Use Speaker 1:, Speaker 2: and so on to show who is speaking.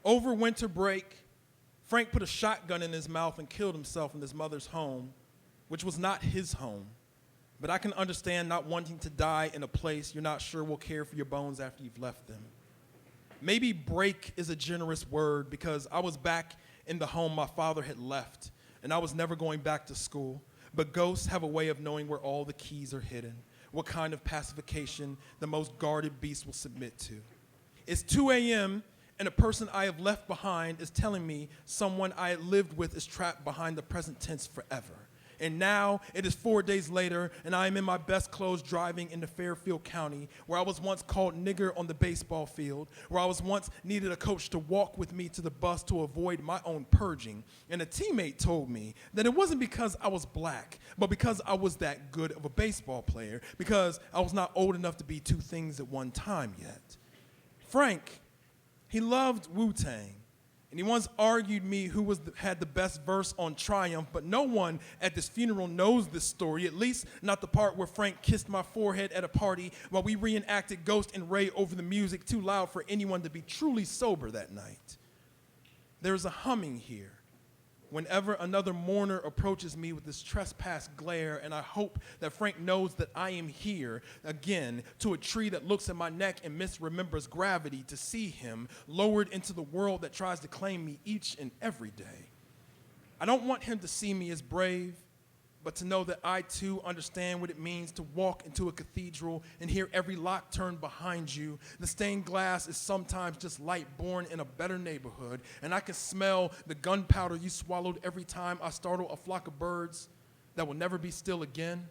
Speaker 1: Over winter break, Frank put a shotgun in his mouth and killed himself in his mother's home, which was not his home. But I can understand not wanting to die in a place you're not sure will care for your bones after you've left them. Maybe break is a generous word because I was back in the home my father had left, and I was never going back to school. But ghosts have a way of knowing where all the keys are hidden, what kind of pacification the most guarded beast will submit to. It's 2 a.m., and a person I have left behind is telling me someone I had lived with is trapped behind the present tense forever. And now it is 4 days later, and I am in my best clothes driving into Fairfield County, where I was once called nigger on the baseball field, where I was once needed a coach to walk with me to the bus to avoid my own purging. And a teammate told me that it wasn't because I was black, but because I was that good of a baseball player, because I was not old enough to be two things at one time yet. Frank, he loved Wu-Tang. And he once argued me who had the best verse on Triumph, but no one at this funeral knows this story, at least not the part where Frank kissed my forehead at a party while we reenacted Ghost and Ray over the music too loud for anyone to be truly sober that night. There's a humming here whenever another mourner approaches me with this trespass glare, and I hope that Frank knows that I am here again to a tree that looks at my neck and misremembers gravity to see him lowered into the world that tries to claim me each and every day. I don't want him to see me as brave, but to know that I too understand what it means to walk into a cathedral and hear every lock turn behind you. The stained glass is sometimes just light born in a better neighborhood, and I can smell the gunpowder you swallowed every time I startle a flock of birds that will never be still again.